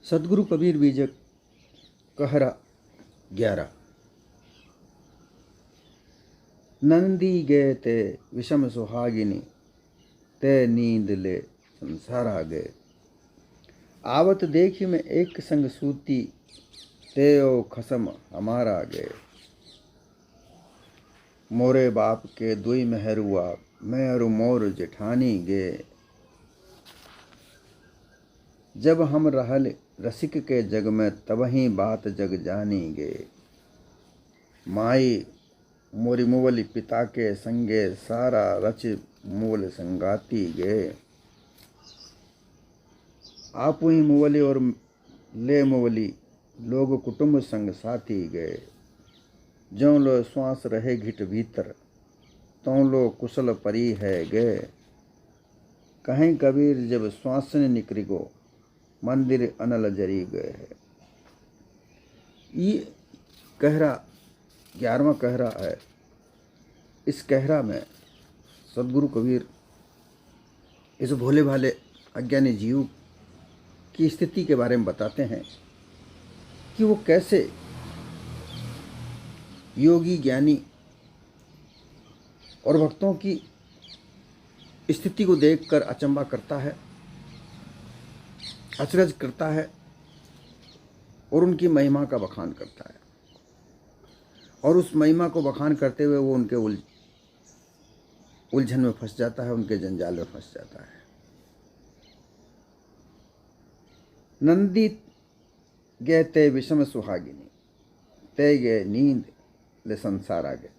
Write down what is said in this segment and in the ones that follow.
सदगुरु कबीर बीजक कहरा 11। नंदी गए ते विषम सुहागिनी, ते नींद ले संसारा गए। आवत देखी में एक संग सूती, ते ओ खसम हमारा गए। मोरे बाप के दुई मेहरुआ, मैं और मोर जेठानी गे। जब हम रहल रसिक के जग में, तबही बात जग जानी गे। माई मोरी मुवली पिता के संगे, सारा रच मूल संगाती गे। आप ही मुवली और ले मुवली, लोग कुटुंब संग साथी गए। ज्यों लो श्वास रहे घिट भीतर, त्यों लो कुशल परी है गए। कहीं कबीर जब श्वास ने निकरी गो, मंदिर अनल जरी गए है। ये कहरा 11वां कहरा है। इस कहरा में सदगुरु कबीर इस भोले भाले अज्ञानी जीव की स्थिति के बारे में बताते हैं कि वो कैसे योगी ज्ञानी और भक्तों की स्थिति को देखकर अचंभा करता है, अचरज करता है और उनकी महिमा का बखान करता है। और उस महिमा को बखान करते हुए वो उनके उलझन में फंस जाता है, उनके जंजाल में फंस जाता है। नंदी गए ते विषम सुहागिनी, ते गए नींद ले संसार आ गए।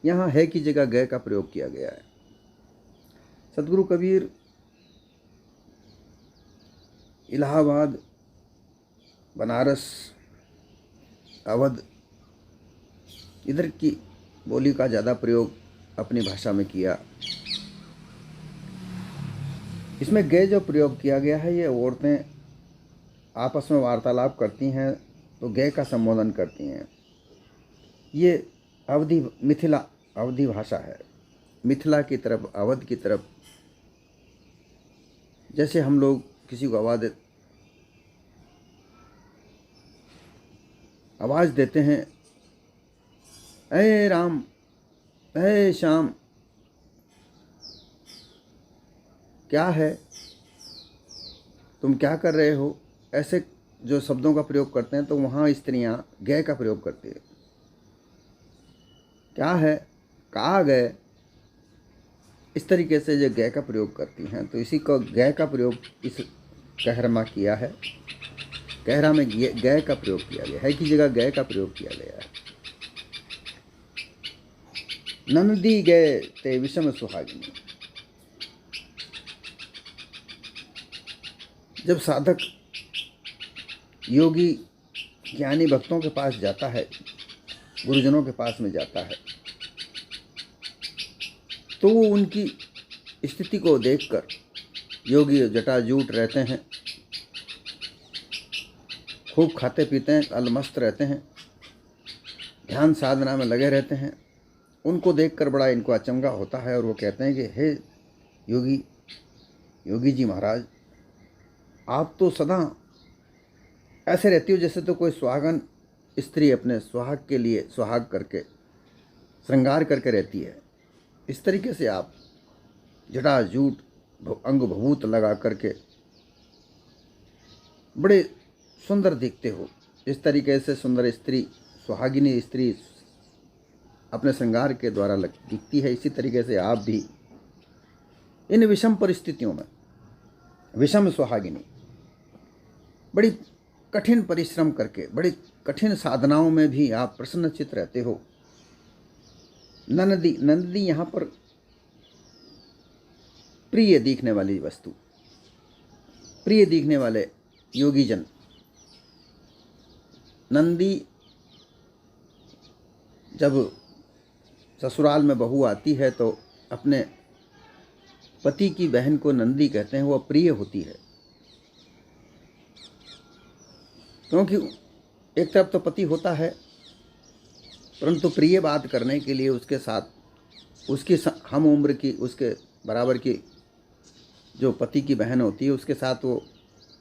यहाँ है की जगह गए का प्रयोग किया गया है। सदगुरु कबीर इलाहाबाद, बनारस, अवध इधर की बोली का ज़्यादा प्रयोग अपनी भाषा में किया। इसमें गए जो प्रयोग किया गया है, ये औरतें आपस में वार्तालाप करती हैं तो गए का संबोधन करती हैं। ये मिथिला अवधी भाषा है। मिथिला की तरफ, अवध की तरफ जैसे हम लोग किसी को आवाज़ देते हैं, ऐ राम, ऐ श्याम, क्या है, तुम क्या कर रहे हो, ऐसे जो शब्दों का प्रयोग करते हैं, तो वहाँ स्त्रियां गए का प्रयोग करती है। क्या है, कहाँ गए, इस तरीके से जो गए का प्रयोग करती हैं। तो इसी को गए का प्रयोग इस कहरा में किया है। कहरा में गए का प्रयोग किया गया है की जगह गए का प्रयोग किया गया है। नंदी गए ते विषम सुहागिनी। जब साधक योगी ज्ञानी भक्तों के पास जाता है, गुरुजनों के पास में जाता है, तो वो उनकी स्थिति को देखकर, योगी जटाजूट रहते हैं, खूब खाते पीते हैं, अलमस्त रहते हैं, ध्यान साधना में लगे रहते हैं, उनको देखकर बड़ा इनको अचंभा होता है। और वो कहते हैं कि हे योगी जी महाराज, आप तो सदा ऐसे रहती हो जैसे तो कोई सुहागन स्त्री अपने सुहाग के लिए सुहाग करके श्रृंगार करके रहती है। इस तरीके से आप जटाजूट अंग भभूत लगा करके बड़े सुंदर दिखते हो। इस तरीके से सुंदर स्त्री, सुहागिनी स्त्री अपने श्रृंगार के द्वारा दिखती है। इसी तरीके से आप भी इन विषम परिस्थितियों में, विषम सुहागिनी, बड़ी कठिन परिश्रम करके, बड़ी कठिन साधनाओं में भी आप प्रसन्नचित रहते हो। नंदी यहाँ पर प्रिय दिखने वाली वस्तु, प्रिय दिखने वाले योगी जन। नंदी जब ससुराल में बहू आती है तो अपने पति की बहन को नंदी कहते हैं। वह प्रिय होती है, क्योंकि एक तरफ तो पति होता है, परंतु प्रिय बात करने के लिए उसके साथ उसकी हम उम्र की, उसके बराबर की जो पति की बहन होती है, उसके साथ वो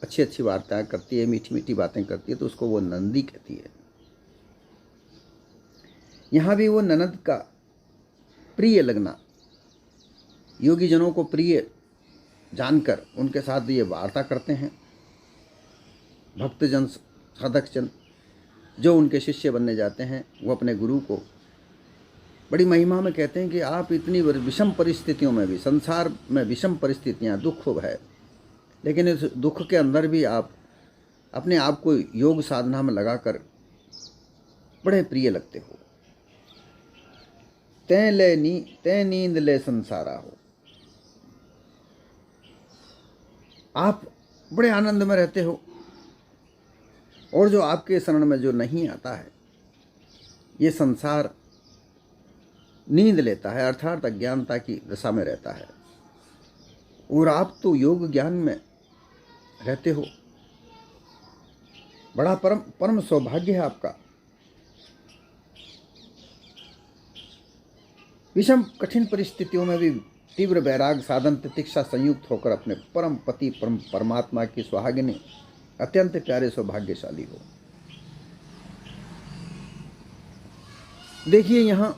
अच्छी अच्छी वार्ताएं करती है, मीठी मीठी बातें करती है, तो उसको वो नंदी कहती है। यहाँ भी वो ननद का प्रिय लगना, योगी जनों को प्रिय जानकर उनके साथ ये वार्ता करते हैं। भक्तजन, साधकजन जो उनके शिष्य बनने जाते हैं, वो अपने गुरु को बड़ी महिमा में कहते हैं कि आप इतनी विषम परिस्थितियों में भी, संसार में विषम परिस्थितियाँ, दुख है, लेकिन इस दुख के अंदर भी आप अपने आप को योग साधना में लगाकर बड़े प्रिय लगते हो। तै नींद ले संसारा हो, आप बड़े आनंद में रहते हो। और जो आपके शरण में जो नहीं आता है, ये संसार नींद लेता है, अर्थात अज्ञानता की दशा में रहता है, और आप तो योग ज्ञान में रहते हो। बड़ा परम सौभाग्य है आपका। विषम कठिन परिस्थितियों में भी तीव्र वैराग, साधन, तितिक्षा संयुक्त होकर अपने परम पति परमात्मा की सुहागिनी अत्यंत प्यारे सौभाग्यशाली हो। देखिए, यहाँ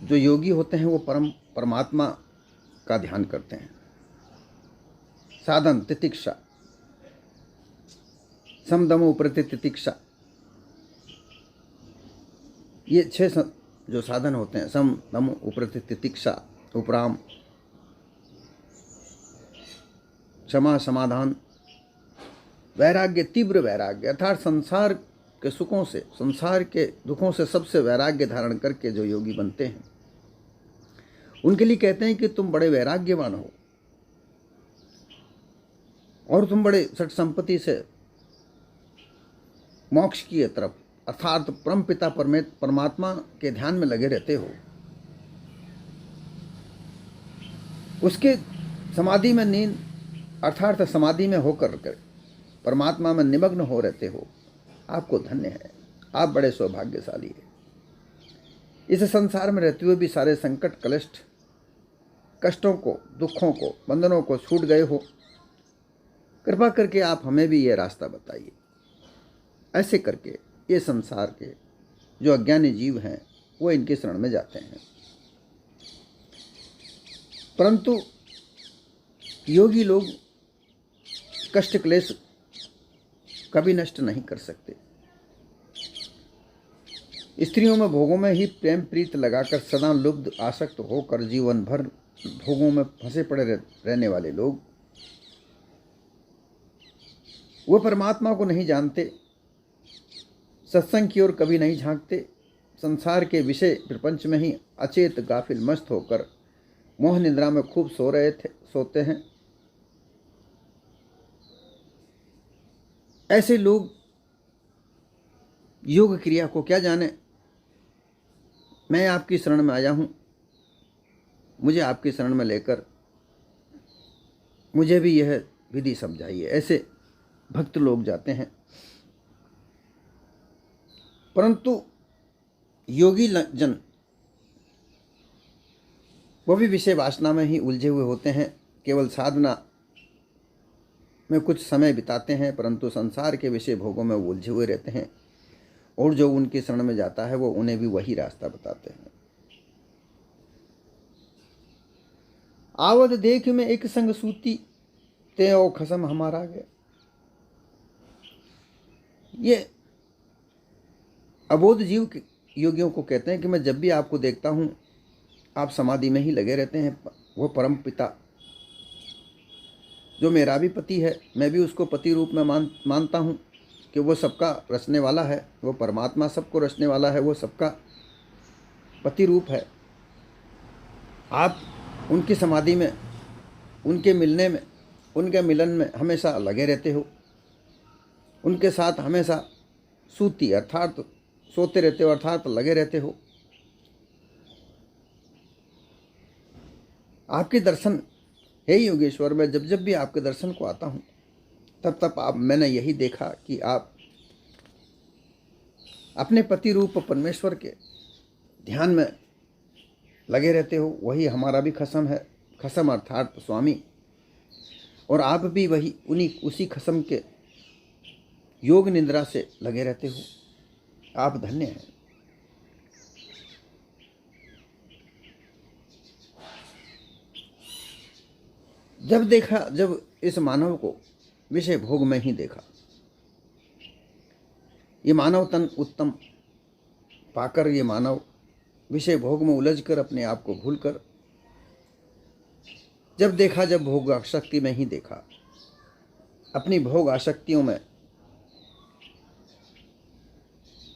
जो योगी होते हैं वो परमात्मा का ध्यान करते हैं। साधन, तितिक्षा, समदम उपरति तितिक्षा, ये 6 जो साधन होते हैं, सम दम उपरति तितिक्षा, उपराम, क्षमा, समाधान, वैराग्य, तीव्र वैराग्य, अर्थात संसार के सुखों से, संसार के दुखों से सबसे वैराग्य धारण करके जो योगी बनते हैं, उनके लिए कहते हैं कि तुम बड़े वैराग्यवान हो और तुम बड़े सठ संपत्ति से मोक्ष की तरफ, अर्थात परम पिता परमात्मा के ध्यान में लगे रहते हो। उसके समाधि में नींद, अर्थात समाधि में होकर परमात्मा में निमग्न हो रहते हो। आपको धन्य है, आप बड़े सौभाग्यशाली हैं। इस संसार में रहते हुए भी सारे संकट, कष्टों को, दुखों को, बंधनों को छूट गए हो। कृपा करके आप हमें भी ये रास्ता बताइए। ऐसे करके ये संसार के जो अज्ञानी जीव हैं, वो इनके शरण में जाते हैं। परंतु योगी लोग कष्ट क्लेश कभी नष्ट नहीं कर सकते। स्त्रियों में, भोगों में ही प्रेम प्रीत लगाकर सदा लुब्ध आसक्त होकर जीवन भर भोगों में फंसे पड़े रहने वाले लोग, वो परमात्मा को नहीं जानते, सत्संग की ओर कभी नहीं झांकते, संसार के विषय प्रपंच में ही अचेत गाफिल मस्त होकर मोह निद्रा में खूब सोते हैं। ऐसे लोग योग क्रिया को क्या जाने। मैं आपकी शरण में आया हूँ, मुझे आपकी शरण में लेकर मुझे भी यह विधि समझाइए। ऐसे भक्त लोग जाते हैं। परंतु योगी जन वो भी विषय वासना में ही उलझे हुए होते हैं, केवल साधना में कुछ समय बिताते हैं, परंतु संसार के विषय भोगों में उलझे हुए रहते हैं। और जो उनके शरण में जाता है वो उन्हें भी वही रास्ता बताते हैं। आवद देख में एक संग सूती, ते ओ खसम हमारा गया। ये अबोध जीव योगियों को कहते हैं कि मैं जब भी आपको देखता हूँ, आप समाधि में ही लगे रहते हैं। वो परम पिता जो मेरा भी पति है, मैं भी उसको पति रूप में मानता हूँ कि वो सबका रचने वाला है। वो परमात्मा सबको रचने वाला है, वो सबका पति रूप है। आप उनकी समाधि में, उनके मिलने में, उनके मिलन में हमेशा लगे रहते हो। उनके साथ हमेशा सूती अर्थात सोते रहते हो, अर्थात लगे रहते हो। आपके दर्शन, हे योगेश्वर, मैं जब जब भी आपके दर्शन को आता हूँ, तब मैंने यही देखा कि आप अपने पति रूप परमेश्वर के ध्यान में लगे रहते हो। वही हमारा भी खसम है। खसम अर्थात स्वामी। और आप भी वही उसी किस्म के योग निद्रा से लगे रहते हो। आप धन्य हैं। जब इस मानव को विषय भोग में ही देखा, ये मानव तन उत्तम पाकर ये मानव विषय भोग में उलझकर अपने आप को भूलकर जब भोग आसक्ति में ही देखा, अपनी भोग आसक्तियों में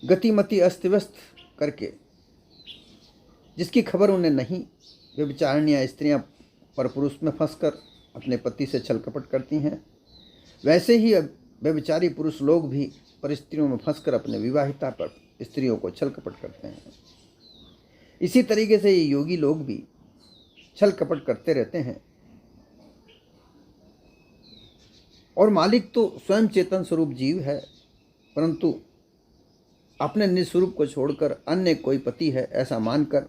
गतिमति अस्त व्यस्त करके, जिसकी खबर उन्हें नहीं, व्यभिचारिणियां स्त्रियां परपुरुष में फंसकर अपने पति से छल कपट करती हैं, वैसे ही व्यभिचारी पुरुष लोग भी परिस्त्रियों में फंसकर अपने विवाहिता पर स्त्रियों को छल कपट करते हैं। इसी तरीके से ये योगी लोग भी छल कपट करते रहते हैं। और मालिक तो स्वयं चेतन स्वरूप जीव है, परंतु अपने निज स्वरूप को छोड़कर अन्य कोई पति है ऐसा मानकर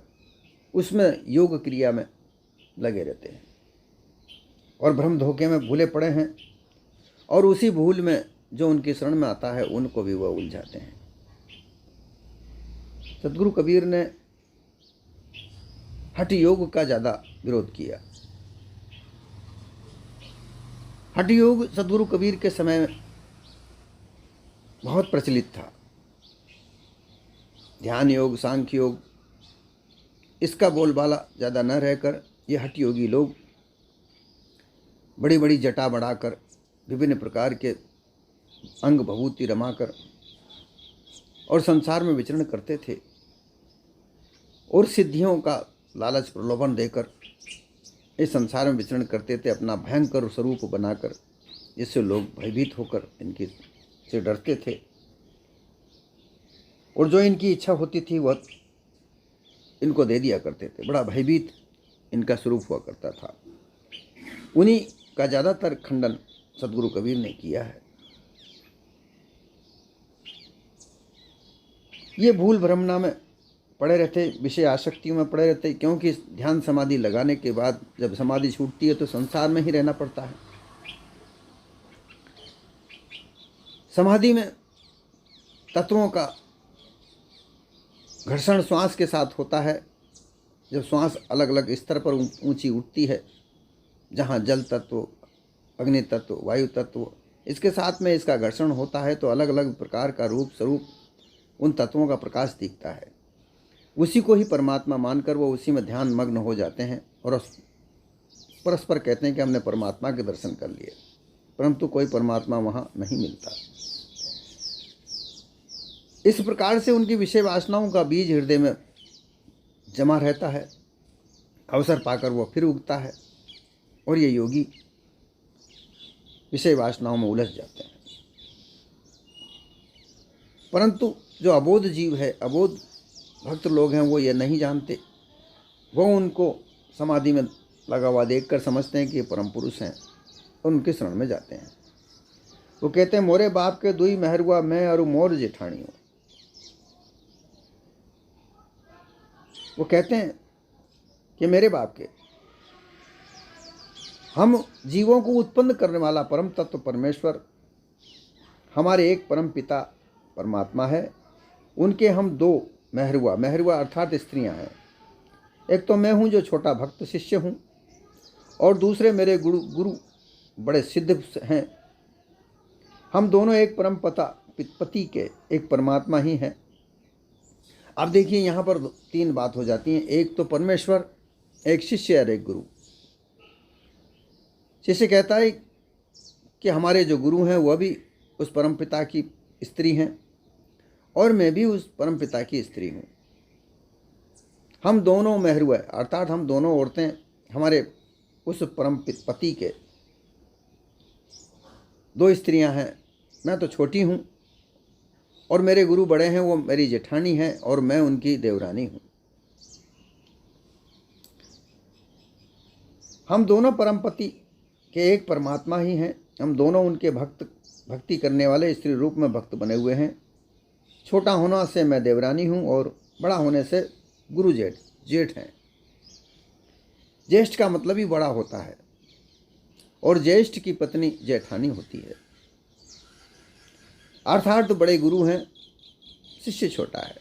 उसमें योग क्रिया में लगे रहते हैं और भ्रम धोखे में भूले पड़े हैं, और उसी भूल में जो उनकी शरण में आता है उनको भी वह उलझाते हैं। सद्गुरु कबीर ने हठ योग का ज़्यादा विरोध किया। हठ योग सद्गुरु कबीर के समय में बहुत प्रचलित था। ध्यान योग, सांख्य योग, इसका बोलबाला ज़्यादा न रहकर ये हठ योगी लोग बड़ी बड़ी जटा बढ़ाकर विभिन्न प्रकार के अंग भभूति रमाकर और संसार में विचरण करते थे और सिद्धियों का लालच प्रलोभन देकर इस संसार में विचरण करते थे, अपना भयंकर स्वरूप बनाकर, जिससे लोग भयभीत होकर इनकी से डरते थे और जो इनकी इच्छा होती थी वह इनको दे दिया करते थे। बड़ा भयभीत इनका स्वरूप हुआ करता था। उन्हीं का ज़्यादातर खंडन सद्गुरु कबीर ने किया है। ये भूल भ्रमना में पड़े रहते, विषय आसक्तियों में पड़े रहते, क्योंकि ध्यान समाधि लगाने के बाद जब समाधि छूटती है तो संसार में ही रहना पड़ता है। समाधि में तत्वों का घर्षण श्वास के साथ होता है। जब श्वास अलग अलग स्तर पर ऊंची उठती है, जहाँ जल तत्व, अग्नि तत्व, वायु तत्व, इसके साथ में इसका घर्षण होता है तो अलग अलग प्रकार का रूप स्वरूप उन तत्वों का प्रकाश दिखता है। उसी को ही परमात्मा मानकर वो उसी में ध्यान मग्न हो जाते हैं और परस्पर कहते हैं कि हमने परमात्मा के दर्शन कर लिए, परंतु कोई परमात्मा वहाँ नहीं मिलता। इस प्रकार से उनकी विषय वासनाओं का बीज हृदय में जमा रहता है। अवसर पाकर वो फिर उगता है और ये योगी विषय वासनाओं में उलझ जाते हैं। परंतु जो अबोध जीव है, अबोध भक्त लोग हैं, वो ये नहीं जानते। वो उनको समाधि में लगा हुआ देखकर समझते हैं कि ये परम पुरुष हैं और उनके शरण में जाते हैं। वो कहते हैं, मोरे बाप के दुई मेहरुआ मैं और मोर जेठानी हूँ। वो कहते हैं कि मेरे बाप के, हम जीवों को उत्पन्न करने वाला परम तत्व परमेश्वर, हमारे एक परम पिता परमात्मा है, उनके हम दो मेहरुआ, मेहरुआ अर्थात स्त्रियां हैं। एक तो मैं हूँ जो छोटा भक्त शिष्य हूँ, और दूसरे मेरे गुरु बड़े सिद्ध हैं। हम दोनों एक परम पति के एक परमात्मा ही हैं। अब देखिए यहाँ पर तीन बात हो जाती हैं, एक तो परमेश्वर, एक शिष्य और एक गुरु। शिष्य कहता है कि हमारे जो गुरु हैं वह भी उस परम पिता की स्त्री हैं और मैं भी उस परम पिता की स्त्री हूँ। हम दोनों मेहरुआ अर्थात हम दोनों औरतें हमारे उस परम पति के दो स्त्रियां हैं। मैं तो छोटी हूँ और मेरे गुरु बड़े हैं, वो मेरी जेठानी हैं और मैं उनकी देवरानी हूँ। हम दोनों परम पति के एक परमात्मा ही हैं। हम दोनों उनके भक्ति करने वाले स्त्री रूप में भक्त बने हुए हैं। छोटा होने से मैं देवरानी हूँ और बड़ा होने से गुरु जेठ हैं। ज्येष्ठ का मतलब ही बड़ा होता है। और ज्येष्ठ की पत्नी जेठानी होती है। अर्थात बड़े गुरु हैं, शिष्य छोटा है।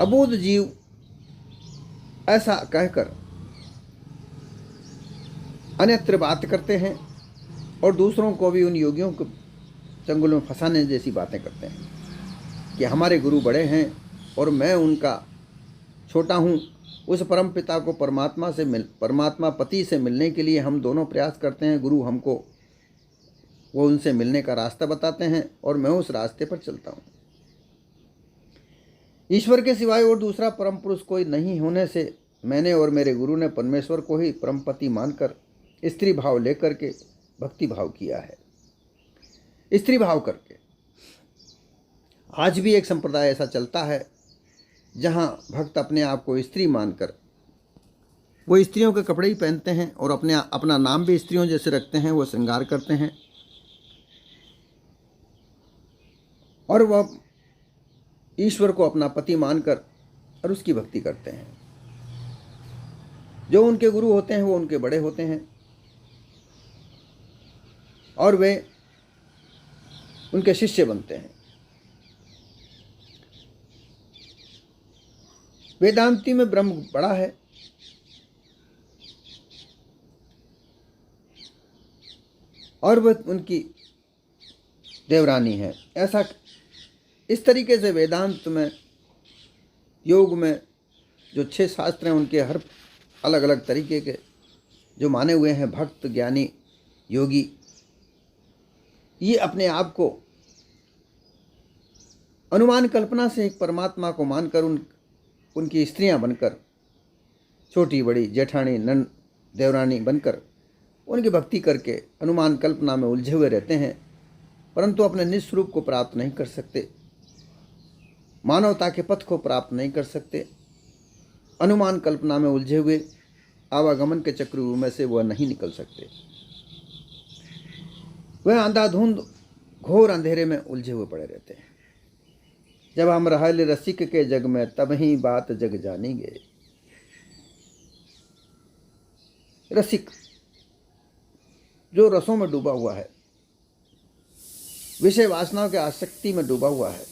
अबोध जीव ऐसा कहकर अन्यत्र बात करते हैं और दूसरों को भी उन योगियों को चंगुल में फंसाने जैसी बातें करते हैं कि हमारे गुरु बड़े हैं और मैं उनका छोटा हूँ। उस परम पिता को परमात्मा पति से मिलने के लिए हम दोनों प्रयास करते हैं। गुरु हमको वो उनसे मिलने का रास्ता बताते हैं और मैं उस रास्ते पर चलता हूँ। ईश्वर के सिवाय और दूसरा परम पुरुष कोई नहीं होने से मैंने और मेरे गुरु ने परमेश्वर को ही परम पति मानकर स्त्री भाव लेकर के भक्ति भाव किया है। स्त्री भाव करके आज भी एक संप्रदाय ऐसा चलता है जहाँ भक्त अपने आप को स्त्री मानकर वो स्त्रियों के कपड़े ही पहनते हैं और अपना नाम भी स्त्रियों जैसे रखते हैं, वो श्रृंगार करते हैं और वह ईश्वर को अपना पति मानकर और उसकी भक्ति करते हैं। जो उनके गुरु होते हैं वो उनके बड़े होते हैं और वे उनके शिष्य बनते हैं। वेदांती में ब्रह्म बड़ा है और वह उनकी देवरानी है। ऐसा इस तरीके से वेदांत में, योग में जो 6 शास्त्र हैं उनके हर अलग अलग तरीके के जो माने हुए हैं भक्त, ज्ञानी, योगी, ये अपने आप को अनुमान कल्पना से एक परमात्मा को मानकर उनकी स्त्रियां बनकर, छोटी बड़ी जेठानी, नन, देवरानी बनकर उनकी भक्ति करके अनुमान कल्पना में उलझे हुए रहते हैं, परंतु अपने निज स्वरूप को प्राप्त नहीं कर सकते, मानवता के पथ को प्राप्त नहीं कर सकते। अनुमान कल्पना में उलझे हुए आवागमन के चक्रव्यूह में से वह नहीं निकल सकते। वह अंधाधुंध घोर अंधेरे में उलझे हुए पड़े रहते हैं। जब हम रहल रसिक के जग में तब ही बात जग जानेंगे। रसिक जो रसों में डूबा हुआ है, विषय वासनाओं के आसक्ति में डूबा हुआ है,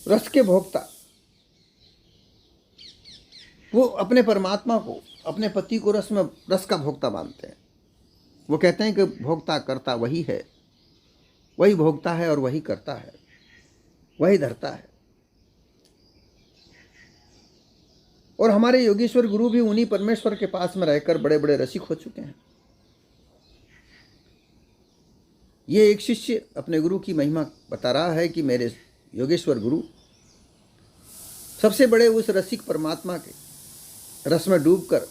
रस के भोक्ता, वो अपने परमात्मा को, अपने पति को रस का भोक्ता मानते हैं। वो कहते हैं कि भोक्ता करता वही है, वही भोगता है और वही करता है, वही धरता है। और हमारे योगेश्वर गुरु भी उन्हीं परमेश्वर के पास में रहकर बड़े बड़े रसिक हो चुके हैं। ये एक शिष्य अपने गुरु की महिमा बता रहा है कि मेरे योगेश्वर गुरु सबसे बड़े उस रसिक परमात्मा के रस में डूबकर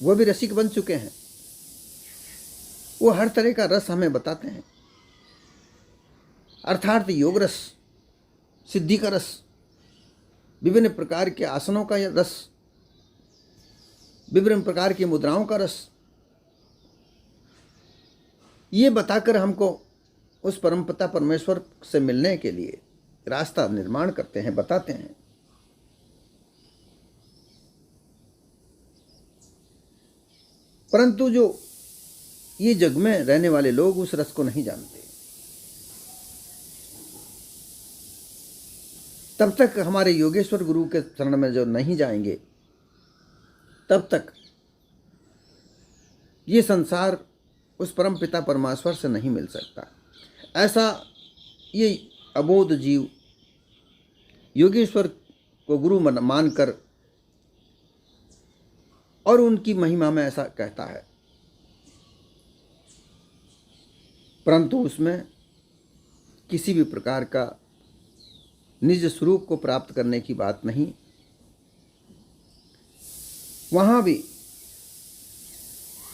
वह भी रसिक बन चुके हैं। वो हर तरह का रस हमें बताते हैं, अर्थात योग रस, सिद्धि का रस, विभिन्न प्रकार के आसनों का रस, विभिन्न प्रकार की मुद्राओं का रस, ये बताकर हमको उस परमपिता परमेश्वर से मिलने के लिए रास्ता निर्माण करते हैं, बताते हैं। परंतु जो ये जग में रहने वाले लोग उस रस को नहीं जानते। तब तक हमारे योगेश्वर गुरु के चरण में जो नहीं जाएंगे, तब तक ये संसार उस परम पिता परमेश्वर से नहीं मिल सकता। ऐसा ये अबोध जीव योगेश्वर को गुरु मानकर और उनकी महिमा में ऐसा कहता है, परंतु उसमें किसी भी प्रकार का निज स्वरूप को प्राप्त करने की बात नहीं। वहाँ भी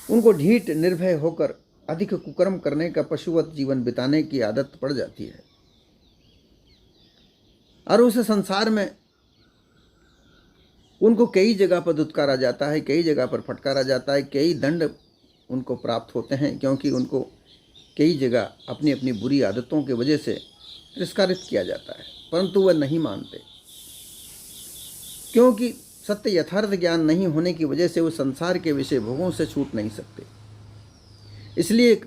उनको ढीठ निर्भय होकर अधिक कुकर्म करने का पशुवत जीवन बिताने की आदत पड़ जाती है और उस संसार में उनको कई जगह पर दुत्कारा जाता है, कई जगह पर फटकारा जाता है, कई दंड उनको प्राप्त होते हैं, क्योंकि उनको कई जगह अपनी अपनी बुरी आदतों की वजह से तिरस्कारित किया जाता है, परंतु वह नहीं मानते, क्योंकि सत्य यथार्थ ज्ञान नहीं होने की वजह से वो संसार के विषय भोगों से छूट नहीं सकते, इसलिए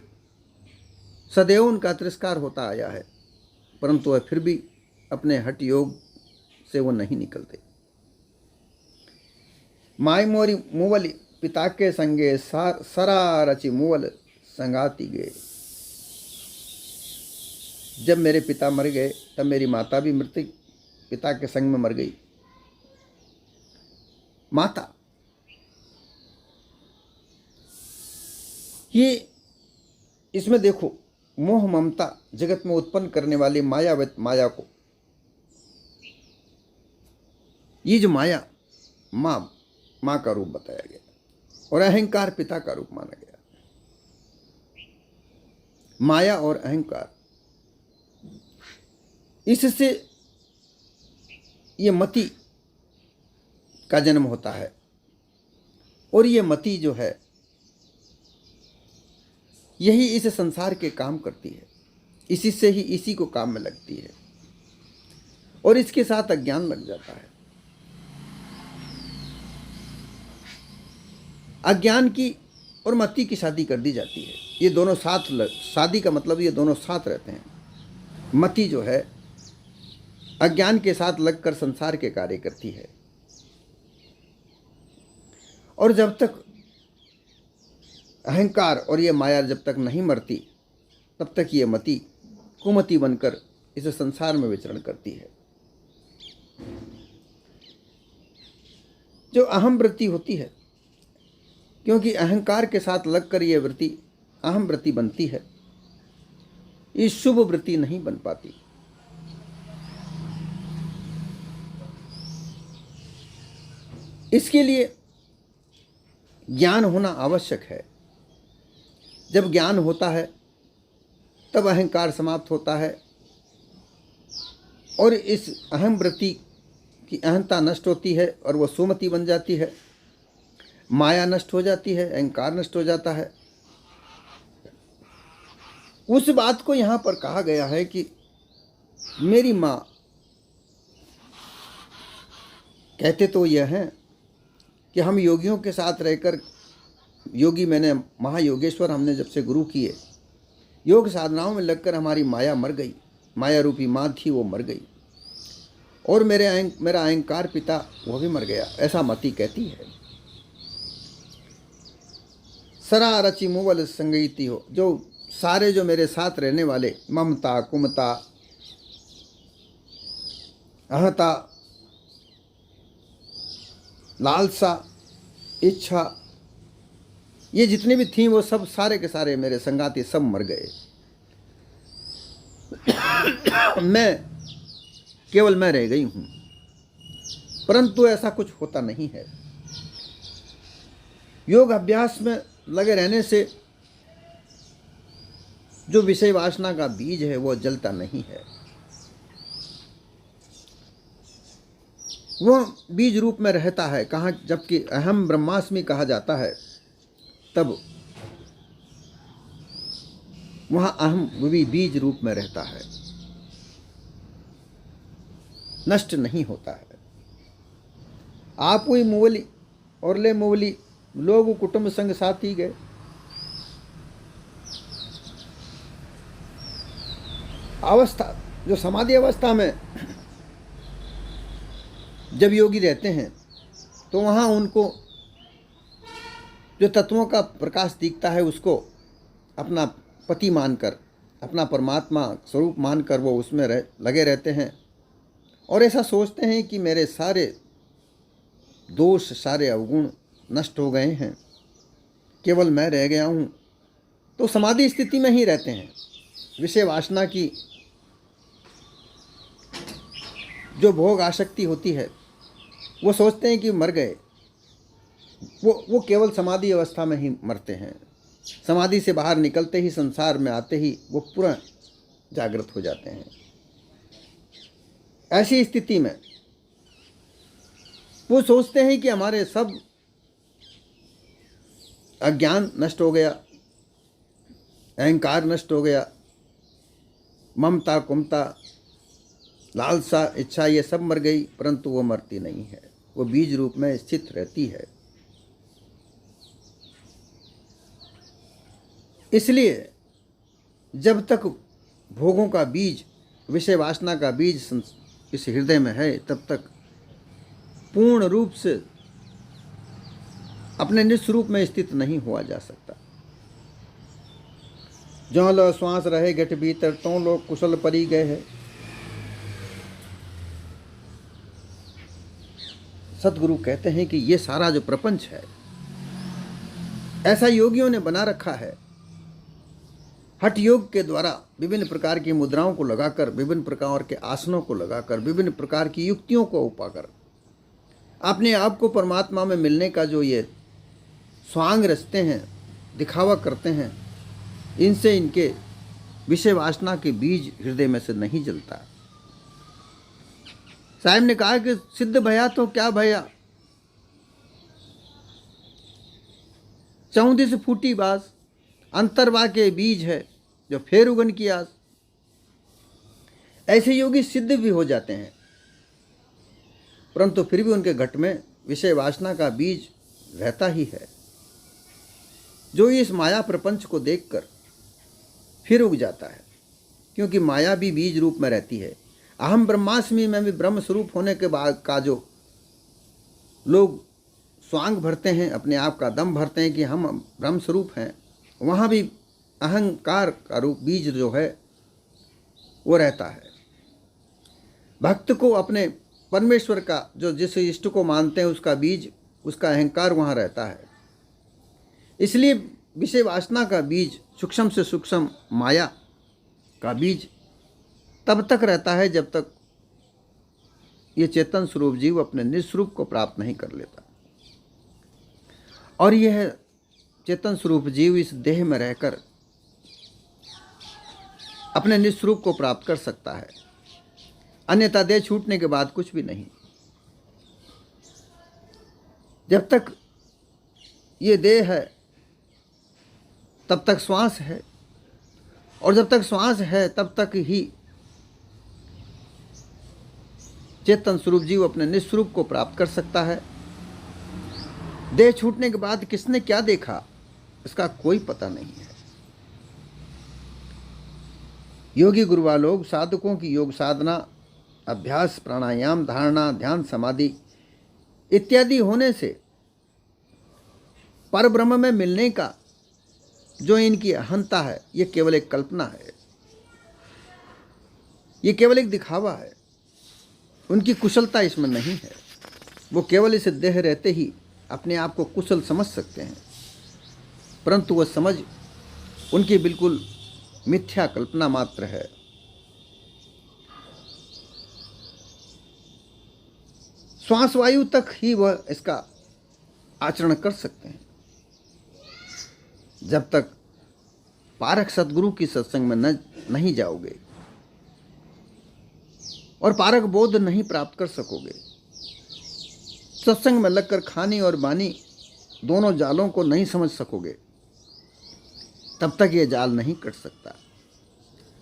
सदैव उनका तिरस्कार होता आया है, परंतु वह फिर भी अपने हठ योग से वो नहीं निकलते। माय मोरी मुवल पिता के संगे सरा रचि मुवल संगाती गए। जब मेरे पिता मर गए तब मेरी माता भी मृत्यु पिता के संग में मर गई। माता ये इसमें देखो, मोह ममता जगत में उत्पन्न करने वाली माया को, ये जो माया माँ का रूप बताया गया और अहंकार पिता का रूप माना गया। माया और अहंकार, इससे ये मति का जन्म होता है और ये मति जो है यही इस संसार के काम करती है, इसी से ही इसी को काम में लगती है और इसके साथ अज्ञान लग जाता है। अज्ञान की और मति की शादी कर दी जाती है। ये दोनों साथ शादी का मतलब ये दोनों साथ रहते हैं। मति जो है अज्ञान के साथ लगकर संसार के कार्य करती है और जब तक अहंकार और ये माया जब तक नहीं मरती तब तक ये मति कुमति बनकर इस संसार में विचरण करती है। जो अहम वृत्ति होती है, क्योंकि अहंकार के साथ लगकर ये वृत्ति अहम वृत्ति बनती है, ये शुभ वृत्ति नहीं बन पाती। इसके लिए ज्ञान होना आवश्यक है। जब ज्ञान होता है तब अहंकार समाप्त होता है और इस अहम वृत्ति की अहंता नष्ट होती है और वह सुमति बन जाती है, माया नष्ट हो जाती है, अहंकार नष्ट हो जाता है। उस बात को यहाँ पर कहा गया है कि मेरी माँ, कहते तो यह है कि हम योगियों के साथ रहकर, योगी मैंने महायोगेश्वर हमने जब से गुरु किए, योग साधनाओं में लगकर हमारी माया मर गई, माया रूपी माँ थी वो मर गई और मेरा अहंकार पिता वो भी मर गया, ऐसा मति कहती है। सरा रचि मुवल संगीति हो, जो सारे जो मेरे साथ रहने वाले ममता कुमता अहता लालसा इच्छा, ये जितने भी थी वो सब सारे के सारे मेरे संगाती सब मर गए। केवल मैं रह गई हूँ, परंतु ऐसा कुछ होता नहीं है। योग अभ्यास में लगे रहने से जो विषय वासना का बीज है वो जलता नहीं है, वह बीज रूप में रहता है। कहाँ, जबकि अहम ब्रह्मास्मि कहा जाता है तब वहाँ अहम भी बीज रूप में रहता है, नष्ट नहीं होता है। आप हुई मुवली और ले मुवली, लोग कुटुंब संग साथी गए। अवस्था जो समाधि अवस्था में जब योगी रहते हैं तो वहाँ उनको जो तत्वों का प्रकाश दिखता है उसको अपना पति मानकर, अपना परमात्मा स्वरूप मानकर वो उसमें लगे रहते हैं और ऐसा सोचते हैं कि मेरे सारे दोष सारे अवगुण नष्ट हो गए हैं, केवल मैं रह गया हूँ। तो समाधि स्थिति में ही रहते हैं। विषय वासना की जो भोग आसक्ति होती है वो सोचते हैं कि मर गए, वो केवल समाधि अवस्था में ही मरते हैं। समाधि से बाहर निकलते ही, संसार में आते ही वो पूरा जागृत हो जाते हैं। ऐसी स्थिति में वो सोचते हैं कि हमारे सब अज्ञान नष्ट हो गया, अहंकार नष्ट हो गया, ममता कुमता लालसा इच्छा ये सब मर गई, परंतु वो मरती नहीं है। वो बीज रूप में स्थित रहती है। इसलिए जब तक भोगों का बीज, विषय वासना का बीज इस हृदय में है, तब तक पूर्ण रूप से अपने निस्वरूप में स्थित नहीं हुआ जा सकता। ज्यों लो श्वास रहे घट भीतर, त्यों लोग कुशल परी गए है। सतगुरु कहते हैं कि ये सारा जो प्रपंच है, ऐसा योगियों ने बना रखा है। हठ योग के द्वारा विभिन्न प्रकार की मुद्राओं को लगाकर, विभिन्न प्रकार के आसनों को लगाकर, विभिन्न प्रकार की युक्तियों को उपाकर अपने आप को परमात्मा में मिलने का जो ये स्वांग रचते हैं, दिखावा करते हैं, इनसे इनके विषय वासना के बीज हृदय में से नहीं जलता। साहब ने कहा कि सिद्ध भया तो क्या भया, चौदिस फूटी बास, अंतरवा के बीज है जो फेर उगन की आस। ऐसे योगी सिद्ध भी हो जाते हैं, परंतु फिर भी उनके घट में विषय वासना का बीज रहता ही है, जो इस माया प्रपंच को देखकर फिर उग जाता है। क्योंकि माया भी बीज रूप में रहती है। अहम ब्रह्मास्मि में भी ब्रह्म स्वरूप होने के बाद का जो लोग स्वांग भरते हैं, अपने आप का दम भरते हैं कि हम ब्रह्म स्वरूप हैं, वहाँ भी अहंकार का रूप बीज जो है वो रहता है। भक्त को अपने परमेश्वर का जो जिस इष्ट को मानते हैं उसका बीज, उसका अहंकार वहाँ रहता है। इसलिए विषय वासना का बीज, सूक्ष्म से सूक्ष्म माया का बीज तब तक रहता है जब तक ये चेतन स्वरूप जीव अपने निस्वरूप को प्राप्त नहीं कर लेता। और यह चेतन स्वरूप जीव इस देह में रहकर अपने निस्वरूप को प्राप्त कर सकता है, अन्यथा देह छूटने के बाद कुछ भी नहीं। जब तक ये देह है तब तक श्वास है, और जब तक श्वास है तब तक ही चेतन स्वरूप जीव अपने निस्वरूप को प्राप्त कर सकता है। देह छूटने के बाद किसने क्या देखा इसका कोई पता नहीं है। योगी गुरुआ लोग साधकों की योग साधना, अभ्यास, प्राणायाम, धारणा, ध्यान, समाधि इत्यादि होने से परब्रह्म में मिलने का जो इनकी अहंता है, ये केवल एक कल्पना है, ये केवल एक दिखावा है। उनकी कुशलता इसमें नहीं है। वो केवल इस देह रहते ही अपने आप को कुशल समझ सकते हैं, परंतु वह समझ उनकी बिल्कुल मिथ्या कल्पना मात्र है। श्वास वायु तक ही वह इसका आचरण कर सकते हैं। जब तक पारक सद्गुरु की सत्संग में नहीं जाओगे और पारक बोध नहीं प्राप्त कर सकोगे, सत्संग में लगकर खानी और बानी दोनों जालों को नहीं समझ सकोगे, तब तक ये जाल नहीं कट सकता।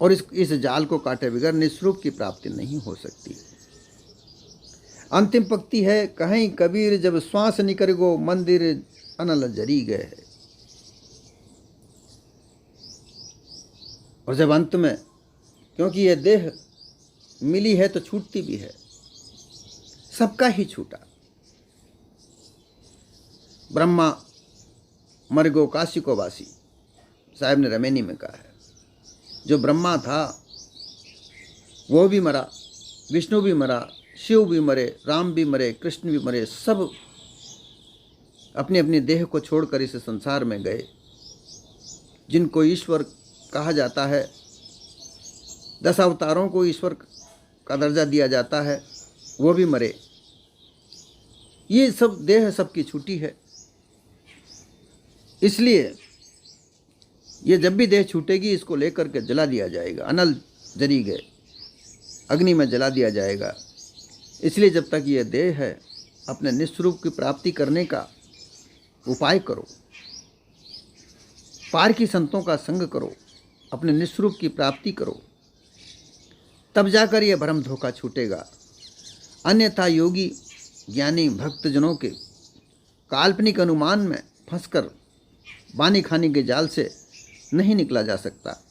और इस जाल को काटे बगैर निस्वरूप की प्राप्ति नहीं हो सकती। अंतिम पंक्ति है, कहीं कबीर जब श्वास निकर गो मंदिर अनल जरी गए है। और जब अंत में, क्योंकि ये देह मिली है तो छूटती भी है, सबका ही छूटा। ब्रह्मा मर गो काशी को वासी, साहब ने रमेनी में कहा है। जो ब्रह्मा था वो भी मरा, विष्णु भी मरा, शिव भी मरे, राम भी मरे, कृष्ण भी मरे, सब अपनी अपनी देह को छोड़कर इस संसार में गए। जिनको ईश्वर कहा जाता है, 10 अवतारों को ईश्वर का दर्जा दिया जाता है, वो भी मरे। ये सब देह सबकी छूटी है। इसलिए ये जब भी देह छूटेगी इसको लेकर के जला दिया जाएगा, अनल जरी गए, अग्नि में जला दिया जाएगा। इसलिए जब तक ये देह है, अपने निस्वरूप की प्राप्ति करने का उपाय करो, पार की संतों का संग करो, अपने निस्वरूप की प्राप्ति करो, तब जाकर यह भ्रम धोखा छूटेगा। अन्यथा योगी ज्ञानी भक्तजनों के काल्पनिक अनुमान में फंसकर बानी खाने के जाल से नहीं निकला जा सकता।